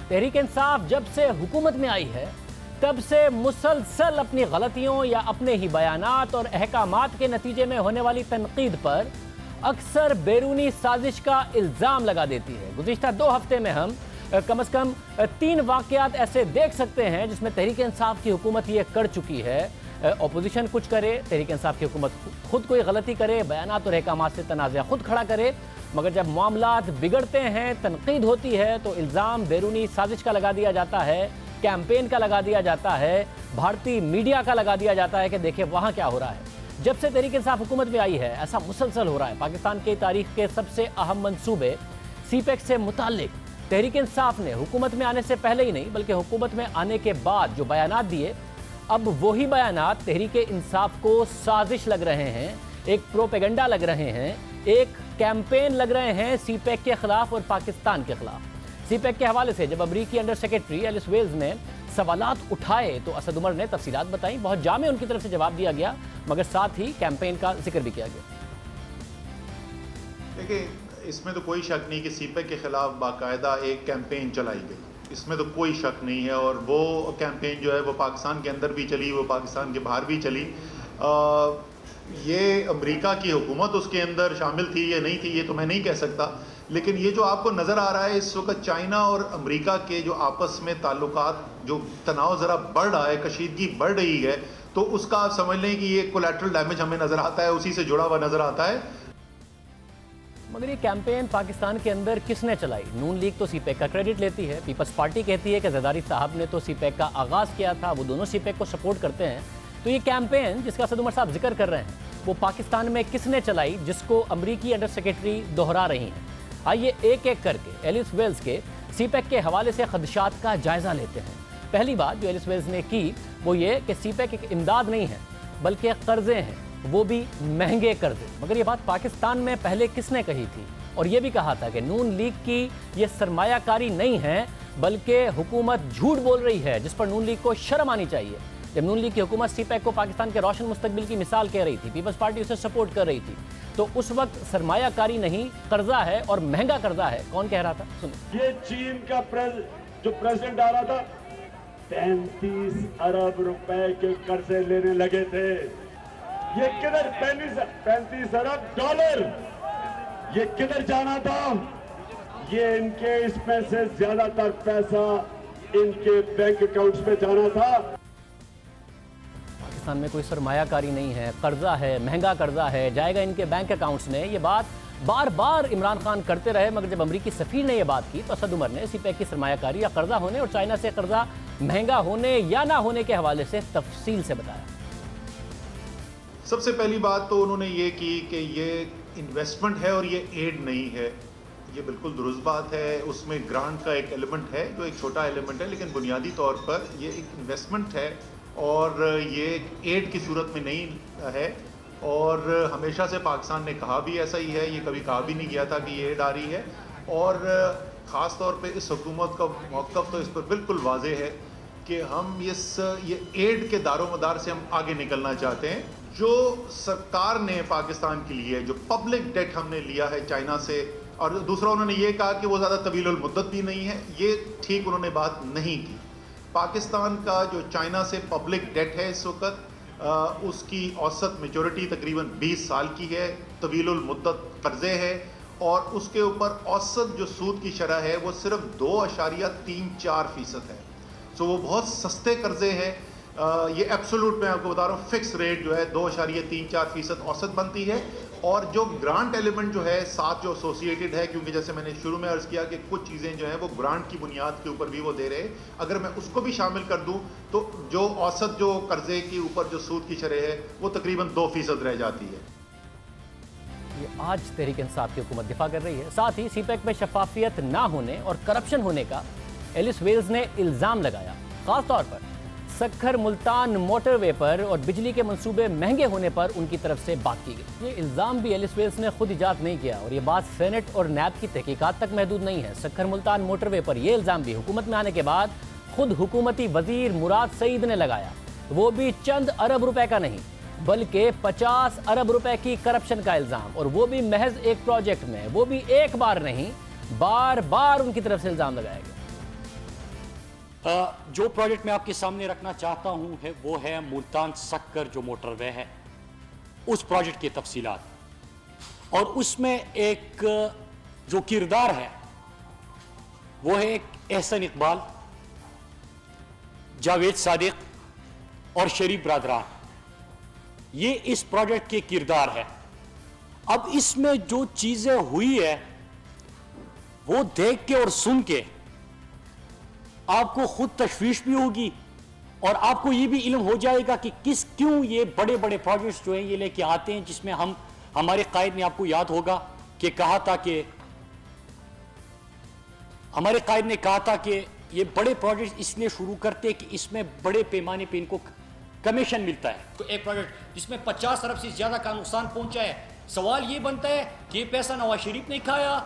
तहरीक इंसाफ जब से हुकूमत में आई है तब से मुसलसल अपनी गलतियों या अपने ही बयानात और अहकामात के नतीजे में होने वाली तनकीद पर अक्सर बैरूनी साजिश का इल्ज़ाम लगा देती है। गुज़िश्ता 2 हफ्ते में हम कम से कम 3 वाक़यात ऐसे देख सकते हैं जिसमें तहरीक इंसाफ की हुकूमत ये कर चुकी है। अपोजिशन कुछ करे, तहरीक इंसाफ की हुकूमत खुद कोई गलती करे, बयानात और अहकामात से तनाज़ा खुद खड़ा करे, मगर जब मामलात बिगड़ते हैं, तनकीद होती है तो इल्ज़ाम बैरूनी साजिश का लगा दिया जाता है, कैंपेन का लगा दिया जाता है, भारतीय मीडिया का लगा दिया जाता है कि देखिए वहाँ क्या हो रहा है। जब से तहरीक इंसाफ हुकूमत में आई है ऐसा मुसलसल हो रहा है। पाकिस्तान की तारीख के सबसे अहम मंसूबे सीपेक से मुताल्लिक तहरीक इंसाफ ने हुकूमत में आने से पहले ही नहीं बल्कि हुकूमत में आने के बाद जो बयानात दिए, अब वही बयानात तहरीक इंसाफ को साजिश लग रहे हैं, एक प्रोपेगेंडा लग रहे हैं, एक कैंपेन लग रहे हैं सीपेक के खिलाफ और पाकिस्तान के खिलाफ। सीपेक के हवाले से जब अमरीकी अंडर सेक्रेटरी एलिस वेल्स ने सवालात उठाए तो असद उमर ने तफसीलात बताई, बहुत जामे उनकी तरफ से जवाब दिया गया, मगर साथ ही कैंपेन का जिक्र भी किया गया। देखिए, इसमें तो कोई शक नहीं कि सीपेक के खिलाफ बाकायदा एक कैंपेन चलाई गई, इसमें तो कोई शक नहीं है। और वो कैंपेन जो है वो पाकिस्तान के अंदर भी चली, वो पाकिस्तान के बाहर भी चली। ये अमेरिका की हुकूमत उसके अंदर शामिल थी या नहीं थी ये तो मैं नहीं कह सकता, लेकिन ये जो आपको नज़र आ रहा है इस वक्त चाइना और अमेरिका के जो आपस में ताल्लुकात, जो तनाव ज़रा बढ़ रहा है, कशीदगी बढ़ रही है, तो उसका आप समझ लें कि ये कोलैटरल डैमेज हमें नज़र आता है, उसी से जुड़ा हुआ नज़र आता है। मगर ये कैंपेन पाकिस्तान के अंदर किसने चलाई? नून लीग तो सीपेक का क्रेडिट लेती है, पीपल्स पार्टी कहती है कि ज़रदारी साहब ने तो सीपेक का आगाज़ किया था, वो दोनों सीपेक को सपोर्ट करते हैं। तो ये कैंपेन जिसका असद उमर साहब जिक्र कर रहे हैं वो पाकिस्तान में किसने चलाई, जिसको अमरीकी अंडर सेक्रेटरी दोहरा रही हैं? आइए एक एक करके एलिस वेल्स के सीपेक के हवाले से खदशात का जायज़ा लेते हैं। पहली बात जो एलिस वेल्स ने की वो ये कि सीपेक एक इमदाद नहीं है बल्कि कर्ज़े हैं, वो भी महंगे कर्ज़े। मगर ये बात पाकिस्तान में पहले किसने कही थी? और ये भी कहा था कि नून लीग की ये सरमायाकारी नहीं है बल्कि हुकूमत झूठ बोल रही है, जिस पर नून लीग को शर्म आनी चाहिए। जब नून लीग की हुकूमत सीपेक को पाकिस्तान के रोशन मुस्तकबिल की मिसाल कह रही थी, पीपल्स पार्टी उसे सपोर्ट कर रही थी, तो उस वक्त सरमायाकारी नहीं कर्जा है और महंगा कर्जा है। कौन कह रहा था? सुनिए। ये चीन का जो प्रेसिडेंट आ रहा था 35 अरब रुपए के कर्जे लेने लगे थे। ये किधर 35 अरब डॉलर, ये किधर जाना था? ये इनके इसमें से ज्यादातर पैसा इनके बैंक अकाउंट्स में जाना था। पाकिस्तान में कोई सरमायाकारी नहीं है, कर्जा है, महंगा कर्जा है, जाएगा इनके बैंक अकाउंट्स में। ये बात बार बार इमरान खान करते रहे, मगर जब अमरीकी सफीर ने यह बात की तो असद उमर ने सीपेक की सरमायाकारी या कर्जा होने और चाइना से कर्जा महंगा होने या ना होने के हवाले से तफसील से बताया। सबसे पहली बात तो उन्होंने ये की कि ये इन्वेस्टमेंट है और ये एड नहीं है। ये बिल्कुल दुरुस्त बात है, उसमें ग्रांट का एक एलिमेंट है जो एक छोटा एलिमेंट है, लेकिन बुनियादी तौर पर ये एक इन्वेस्टमेंट है और ये एड की सूरत में नहीं है। और हमेशा से पाकिस्तान ने कहा भी ऐसा ही है, ये कभी कहा भी नहीं गया था कि ये एड आ रही है। और ख़ास तौर पे इस हुकूमत का मौक़िफ़ तो इस पर बिल्कुल वाज़े है कि हम ये एड के दारोमदार से हम आगे निकलना चाहते हैं। जो सरकार ने पाकिस्तान के लिए जो पब्लिक डेट हमने लिया है चाइना से, और दूसरा उन्होंने ये कहा कि वो ज़्यादा तवील मुद्दत भी नहीं है, ये ठीक उन्होंने बात नहीं की। पाकिस्तान का जो चाइना से पब्लिक डेट है इस वक्त उसकी औसत मेचोरिटी तकरीबन 20 साल की है, तवील मुद्दत कर्ज़े है, और उसके ऊपर औसत जो सूद की शरह है वो सिर्फ 2.34% है। सो वो बहुत सस्ते कर्ज़े हैं। ये एब्सोल्यूट मैं आपको बता रहा हूँ, फिक्स रेट जो है 2.34% औसत बनती है। और जो ग्रांट एलिमेंट जो है साथ जो एसोसिएटेड है, क्योंकि जैसे मैंने शुरू में अर्ज़ किया कि कुछ चीज़ें जो हैं वो ग्रांट की बुनियाद के ऊपर भी वो दे रहे हैं, अगर मैं उसको भी शामिल कर दूं तो जो औसत जो कर्ज़े के ऊपर जो सूद की शरह है वो तकरीबन 2% रह जाती है। ये आज तहरीक इंसाफ की हुकूमत दिफा कर रही है। साथ ही सीपेक में शफाफियत ना होने और करप्शन होने का एलिस वेल्स ने इल्ज़ाम लगाया। ख़ास तौर पर सक्खर मुल्तान मोटरवे पर और बिजली के मंसूबे महंगे होने पर उनकी तरफ से बात की गई। ये इल्ज़ाम भी एलिस वेल्स ने खुद इजाद नहीं किया और ये बात सेनेट और नैब की तहकीकात तक महदूद नहीं है। सक्खर मुल्तान मोटरवे पर यह इल्ज़ाम भी हुकूमत में आने के बाद खुद हुकूमती वजीर मुराद सईद ने लगाया, वो भी चंद अरब रुपए का नहीं बल्कि 50 अरब रुपए की करप्शन का इल्ज़ाम, और वो भी महज एक प्रोजेक्ट में, वो भी एक बार नहीं, बार बार उनकी तरफ से इल्ज़ाम लगाया गया। جو پروجیکٹ میں آپ کے سامنے رکھنا چاہتا ہوں وہ ہے ملتان سکر جو موٹر وے ہے، اس پروجیکٹ کی تفصیلات، اور اس میں ایک جو کردار ہے وہ ہے ایک احسن اقبال، جاوید صادق اور شریف برادران، یہ اس پروجیکٹ کے کردار ہے۔ اب اس میں جو چیزیں ہوئی ہے وہ دیکھ کے اور سن کے آپ کو خود تشویش بھی ہوگی، اور آپ کو یہ بھی علم ہو جائے گا کہ کیوں یہ بڑے بڑے پروجیکٹس جو ہیں یہ لے کے آتے ہیں، جس میں ہمارے قائد نے، آپ کو یاد ہوگا کہ ہمارے قائد نے کہا تھا کہ یہ بڑے پروجیکٹ اس لیے شروع کرتے کہ اس میں بڑے پیمانے پہ ان کو کمیشن ملتا ہے۔ تو ایک پروجیکٹ جس میں 50 ارب سے زیادہ کا نقصان پہنچا ہے، سوال یہ بنتا ہے کہ یہ پیسہ نواز شریف نے کھایا،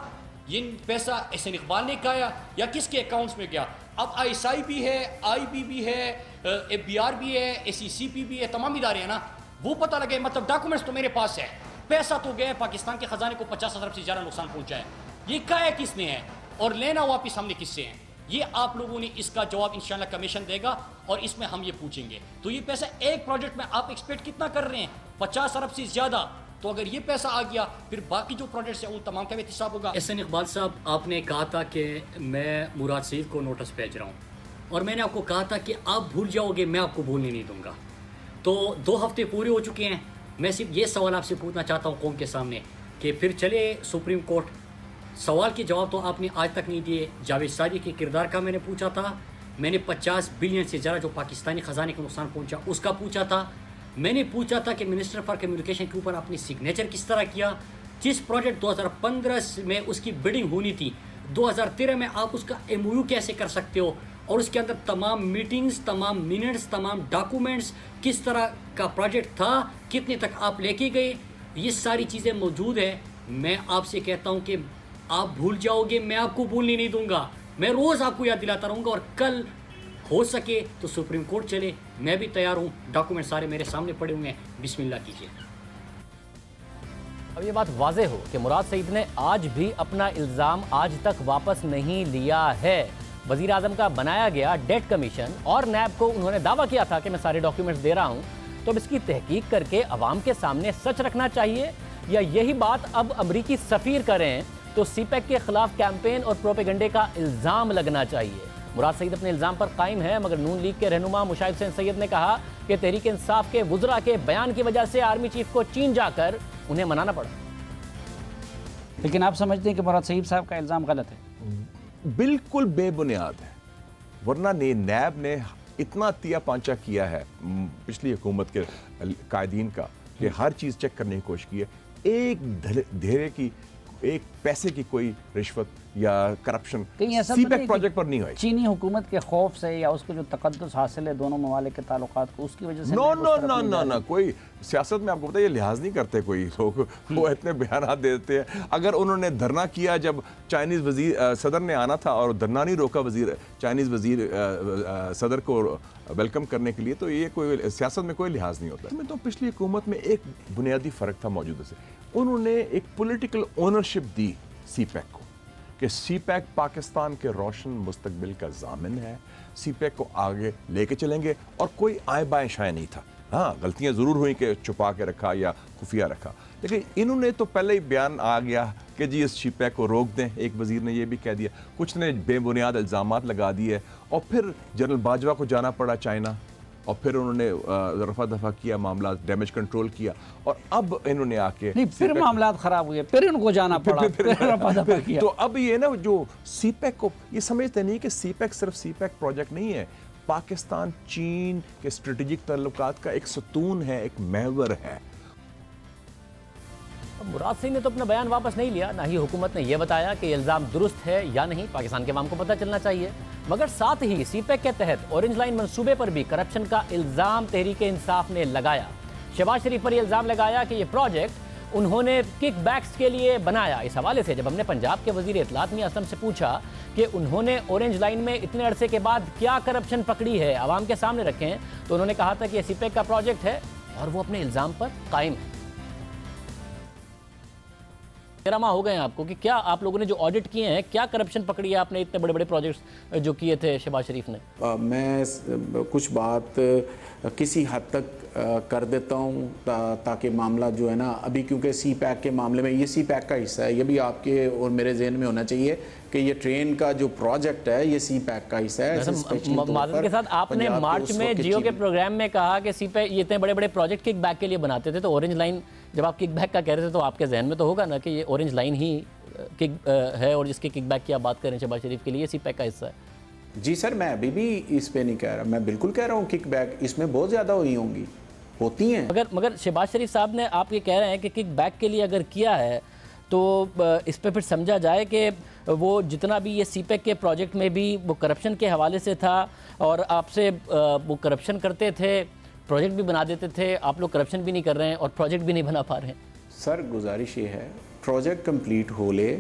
یہ پیسہ احسن اقبال نے کھایا، یا کس کے اکاؤنٹس میں گیا؟ اب ISI بھی ہے، IB بھی ہے، FBR بھی ہے، SECP بھی ہے، تمام ادارے ہیں نا، وہ پتہ لگے، مطلب ڈاکومنٹس تو میرے پاس ہے، پیسہ تو گیا ہے، پاکستان کے خزانے کو 50 ارب سے زیادہ نقصان پہنچا ہے، یہ کھایا کس نے ہے اور لینا واپس ہم نے کس سے ہیں؟ یہ آپ لوگوں نے اس کا جواب انشاءاللہ کمیشن دے گا، اور اس میں ہم یہ پوچھیں گے۔ تو یہ پیسہ ایک پروجیکٹ میں آپ ایکسپیکٹ کتنا کر رہے ہیں؟ 50 ارب سے زیادہ۔ تو اگر یہ پیسہ آ گیا پھر باقی جو پروجیکٹس ہیں ان تمام کا بھی احتساب ہوگا۔ احسن اقبال صاحب، آپ نے کہا تھا کہ میں مراد سعید کو نوٹس بھیج رہا ہوں، اور میں نے آپ کو کہا تھا کہ آپ بھول جاؤ گے، میں آپ کو بھولنے نہیں دوں گا۔ تو 2 ہفتے پورے ہو چکے ہیں، میں صرف یہ سوال آپ سے پوچھنا چاہتا ہوں قوم کے سامنے کہ پھر چلے سپریم کورٹ، سوال کے جواب تو آپ نے آج تک نہیں دیے۔ جاوید صادق کے کردار کا میں نے پوچھا تھا، میں نے 50 بلین سے زیادہ جو پاکستانی خزانے کو نقصان پہنچا اس کا پوچھا تھا، میں نے پوچھا تھا کہ منسٹر فار کمیونیکیشن کے اوپر اپنی سگنیچر کس طرح کیا، جس پروجیکٹ 2015 میں اس کی بڈنگ ہونی تھی، 2013 میں آپ اس کا MOU کیسے کر سکتے ہو، اور اس کے اندر تمام میٹنگز، تمام منٹس، تمام ڈاکومنٹس، کس طرح کا پروجیکٹ تھا، کتنے تک آپ لے کے گئے، یہ ساری چیزیں موجود ہیں۔ میں آپ سے کہتا ہوں کہ آپ بھول جاؤ گے، میں آپ کو بھولنے نہیں دوں گا، میں روز آپ کو یاد دلاتا رہوں گا، اور کل ہو سکے تو سپریم کورٹ چلے، میں بھی تیار ہوں، ڈاکومنٹ سارے میرے سامنے پڑے ہوئے ہیں، بسم اللہ کیجیے۔ اب یہ بات واضح ہو کہ مراد سعید نے آج بھی اپنا الزام آج تک واپس نہیں لیا ہے۔ وزیر اعظم کا بنایا گیا ڈیٹ کمیشن اور نیب کو انہوں نے دعویٰ کیا تھا کہ میں سارے ڈاکیومنٹس دے رہا ہوں، تو اب اس کی تحقیق کر کے عوام کے سامنے سچ رکھنا چاہیے، یا یہی بات اب امریکی سفیر کریں تو سی پیک کے خلاف کیمپین اور پروپیگنڈے کا الزام لگنا چاہیے؟ مراد سعید اپنے الزام پر قائم ہے، مگر نون لیگ کے رہنما مشاہد حسین سید نے کہا کہ تحریک انصاف کے وزراء کے بیان کی وجہ سے آرمی چیف کو چین جا کر انہیں منانا پڑا۔ لیکن آپ سمجھتے ہیں کہ مراد سعید صاحب کا الزام غلط ہے؟ بالکل بے بنیاد ہے، ورنہ نیب نے اتنا تیا پانچا کیا ہے پچھلی حکومت کے قائدین کا کہ ہر چیز چیک کرنے کی کوشش کی ہے، ایک دھیرے کی، ایک پیسے کی کوئی رشوت یا کرپشن سی پیک پروجیکٹ پر نہیں ہوئی۔ چینی حکومت کے خوف سے یا اس کو جو تقدس حاصل ہے دونوں ممالک کے تعلقات کو، اس کی وجہ سے نو کوئی سیاست میں آپ کو پتا یہ لحاظ نہیں کرتے کوئی لوگ، وہ اتنے بیانات دے دیتے ہیں۔ اگر انہوں نے دھرنا کیا جب چائنیز وزیر صدر نے آنا تھا اور دھرنا نہیں روکا چائنیز وزیر صدر کو ویلکم کرنے کے لیے، تو یہ کوئی سیاست میں کوئی لحاظ نہیں ہوتا۔ میں تو پچھلی حکومت میں ایک بنیادی فرق تھا موجودہ سے، انہوں نے ایک پولیٹیکل اونرشپ دی سی پیک کو کہ سی پیک پاکستان کے روشن مستقبل کا ضامن ہے، سی پیک کو آگے لے کے چلیں گے، اور کوئی آئیں بائیں شائیں نہیں تھا۔ ہاں غلطیاں ضرور ہوئیں کہ چھپا کے رکھا یا خفیہ رکھا، لیکن انہوں نے تو پہلے ہی بیان آ گیا کہ جی اس سی پیک کو روک دیں۔ ایک وزیر نے یہ بھی کہہ دیا، کچھ نے بے بنیاد الزامات لگا دیے، اور پھر جنرل باجوہ کو جانا پڑا چائنا، اور پھر انہوں نے رفع دفع کیا، معاملات ڈیمیج کنٹرول کیا، اور اب انہوں نے آ کے پھر معاملات خراب ہوئے، پھر ان کو جانا پڑا، پھر رفع دفع کیا۔ تو اب یہ نا جو سی پیک کو یہ سمجھتے نہیں کہ سی پیک صرف سی پیک پروجیکٹ نہیں ہے، پاکستان چین کے اسٹریٹجک تعلقات کا ایک ستون ہے، ایک محور ہے۔ مراد سعید نے تو اپنا بیان واپس نہیں لیا، نہ ہی حکومت نے یہ بتایا کہ یہ الزام درست ہے یا نہیں، پاکستان کے عوام کو پتہ چلنا چاہیے، مگر ساتھ ہی سی پیک کے تحت اورنج لائن منصوبے پر بھی کرپشن کا الزام تحریک انصاف نے لگایا۔ شہباز شریف پر یہ الزام لگایا کہ یہ پروجیکٹ انہوں نے کک بیکس کے لیے بنایا۔ اس حوالے سے جب ہم نے پنجاب کے وزیر اطلاعات میاں اسلم سے پوچھا کہ انہوں نے اورنج لائن میں اتنے عرصے کے بعد کیا کرپشن پکڑی ہے، عوام کے سامنے رکھیں، تو انہوں نے کہا تھا کہ یہ سی پیک کا پروجیکٹ ہے اور وہ اپنے الزام پر قائم ہے۔ 13 माह हो गए हैं आपको कि क्या आप लोगों ने जो ऑडिट किए हैं क्या करप्शन पकड़ी है आपने इतने बड़े बड़े प्रोजेक्ट्स जो किए थे शहबाज शरीफ ने? मैं कुछ बात किसी हद तक कर देता हूँ ताकि मामला जो है ना अभी, क्योंकि सी पैक के मामले में ये सी पैक का हिस्सा है, ये भी आपके और मेरे जहन में होना चाहिए कि ये ट्रेन का जो प्रोजेक्ट है ये सी पैक का हिस्सा है। माजरत के साथ आपने मार्च में जियो के प्रोग्राम में कहा कि सी पैक ये इतने बड़े बड़े प्रोजेक्ट किक बैक के लिए बनाते थे, तो ऑरेंज लाइन जब आप किक बैक का कह रहे थे तो आपके जहन में तो होगा ना कि ये ऑरेंज लाइन ही किक है और जिसके किक बैक की आप बात कर रहे हैं शहबाज शरीफ के लिए सी पैक का हिस्सा है। जी सर, मैं अभी भी इस पे नहीं कह रहा, मैं बिल्कुल कह रहा हूँ किक बैक इसमें बहुत ज़्यादा हुई होंगी, होती हैं। मगर शहबाज शरीफ साहब ने आप ये कह रहे हैं कि किक बैक के लिए अगर किया है तो इस पे फिर समझा जाए कि वो जितना भी ये सी पैक के प्रोजेक्ट में भी वो करप्शन के हवाले से था और आपसे वो करप्शन करते थे, प्रोजेक्ट भी बना देते थे, आप लोग करप्शन भी नहीं कर रहे हैं और प्रोजेक्ट भी नहीं बना पा रहे हैं। सर गुजारिश ये है प्रोजेक्ट कंप्लीट हो ले,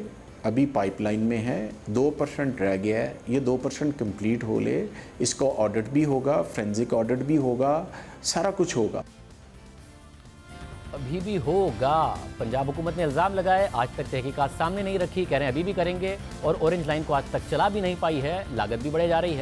अभी पाइपलाइन में है, 2% रह गया है, ये 2% कंप्लीट हो ले, इसका ऑडिट भी होगा, फोरेंसिक ऑडिट भी होगा, सारा कुछ होगा। अभी भी होगा। पंजाब हुकूमत ने इल्ज़ाम लगाए, आज तक तहकीकात सामने नहीं रखी, कह रहे हैं अभी भी करेंगे और ऑरेंज लाइन को आज तक चला भी नहीं पाई है, लागत भी बढ़े जा रही है।